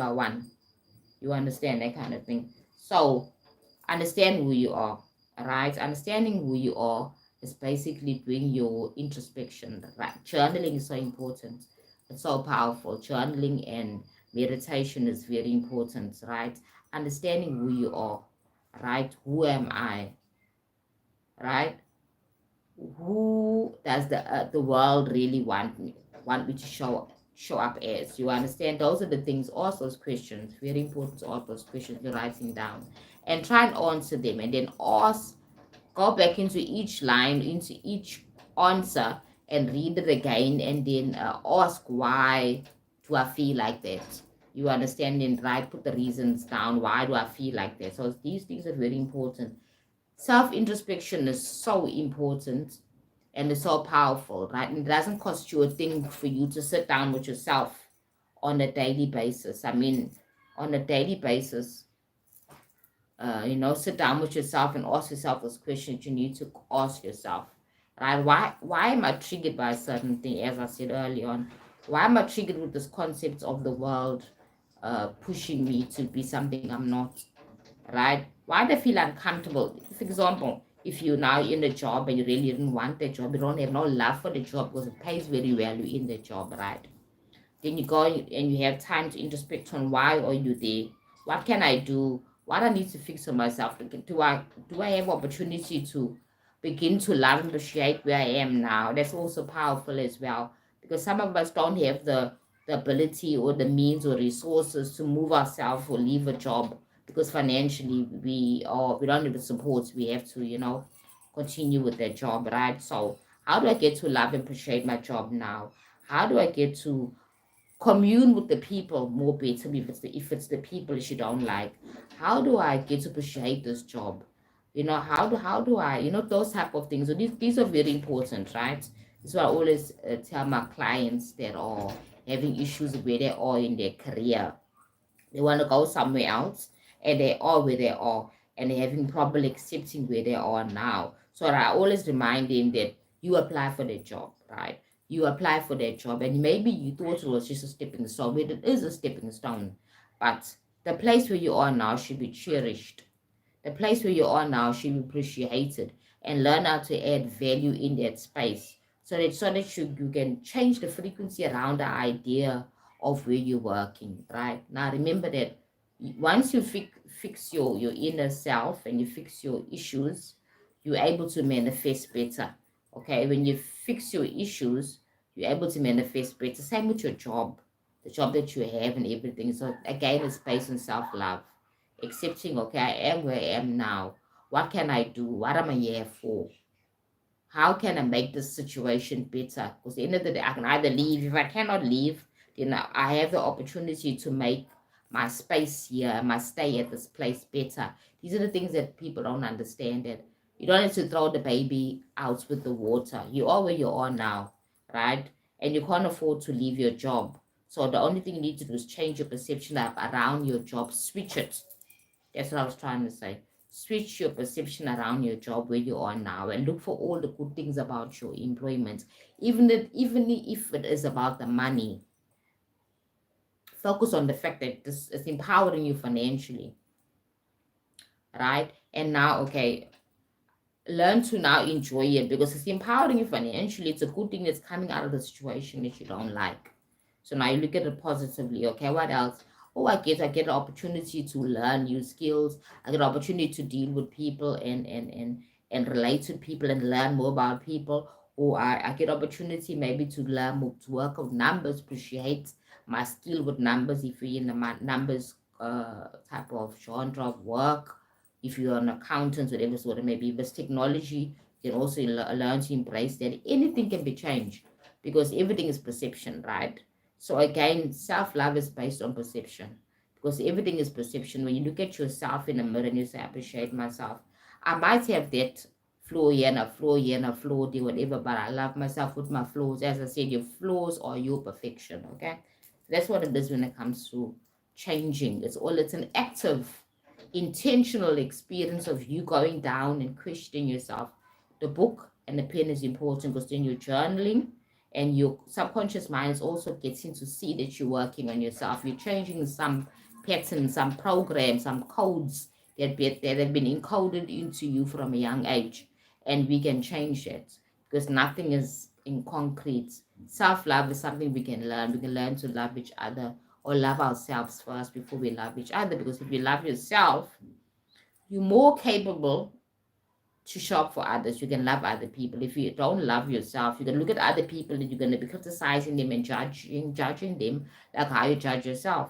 one. You understand that kind of thing. So understand who you are, right? Understanding who you are is basically doing your introspection, right? Journaling is so important. It's so powerful. Journaling and meditation is very important, right? Understanding who you are, right? Who am I, right? Who does the world really want me to show up as? You understand? Those are the things. Ask those questions. Very important to ask those questions. You're writing down and try and answer them, and then ask. Go back into each line, into each answer, and read it again, and then ask why do I feel like that. You understand? And right, put the reasons down. Why do I feel like that? So these things are very important. Self introspection is so important and it's so powerful, right? And it doesn't cost you a thing for you to sit down with yourself on a daily basis. I mean, on a daily basis, sit down with yourself and ask yourself those questions you need to ask yourself, right? Why am I triggered by a certain thing? As I said early on, why am I triggered with this concept of the world pushing me to be something I'm not, right? Why do I feel uncomfortable? For example, if you're now in a job and you really didn't want the job, you don't have no love for the job because it pays very well, you're in the job, right? Then you go and you have time to introspect on why are you there? What can I do? What I need to fix for myself? Do I have opportunity to begin to love and appreciate where I am now? That's also powerful as well. Because some of us don't have the ability or the means or resources to move ourselves or leave a job because financially we don't have the support. We have to, continue with that job, right? So how do I get to love and appreciate my job now? How do I get to commune with the people more better if it's the people that you don't like? How do I get to appreciate this job? How do I, those type of things. So these are very important, right? This is what I always tell my clients that are having issues where they are in their career. They want to go somewhere else and they are where they are and they're having trouble accepting where they are now. So I always remind them that you apply for that job, right? You apply for that job and maybe you thought it was just a stepping stone, but it is a stepping stone. But the place where you are now should be cherished. The place where you are now should be appreciated and learn how to add value in that space so that you can change the frequency around the idea of where you're working, right? Now remember that once you fix your inner self and you fix your issues, you're able to manifest better. Okay, when you fix your issues, you're able to manifest better. Same with your job, the job that you have and everything. So again, it's based on self-love, accepting, okay, I am where I am now. What can I do? What am I here for? How can I make this situation better? Because at the end of the day, I can either leave. If I cannot leave, then I have the opportunity to make my space here, my stay at this place better. These are the things that people don't understand. That you don't have to throw the baby out with the water. You are where you are now, right? And you can't afford to leave your job. So the only thing you need to do is change your perception around your job, switch it. That's what I was trying to say. Switch your perception around your job where you are now and look for all the good things about your employment. Even if it is about the money, focus on the fact that this is empowering you financially, right? And now, okay, learn to now enjoy it because it's empowering you financially. It's a good thing that's coming out of the situation that you don't like. So now you look at it positively. Okay, what else? Oh, I get an opportunity to learn new skills. I get an opportunity to deal with people and relate to people and learn more about people. Or I get opportunity maybe to learn more, to work with numbers, appreciate my skill with numbers if you're in the numbers type of genre of work. If you're an accountant, whatever sort of maybe, but technology, you can also learn to embrace that. Anything can be changed because everything is perception, right? So again, self-love is based on perception because everything is perception. When you look at yourself in the mirror and you say, I appreciate myself, I might have that flaw here and a flaw here and a flaw there, whatever, but I love myself with my flaws. As I said, your flaws are your perfection, okay? That's what it is when it comes to changing. It's an active, intentional experience of you going down and questioning yourself. The book and the pen is important because then you're journaling and your subconscious mind is also getting to see that you're working on yourself. You're changing some patterns, some programs, some codes that have been encoded into you from a young age, and we can change it because nothing is in concrete. Self-love is something we can learn. We can learn to love each other or love ourselves first before we love each other, because if you love yourself, you're more capable to shop for others. You can love other people. If you don't love yourself, you're gonna look at other people and you're gonna be criticizing them and judging them like how you judge yourself.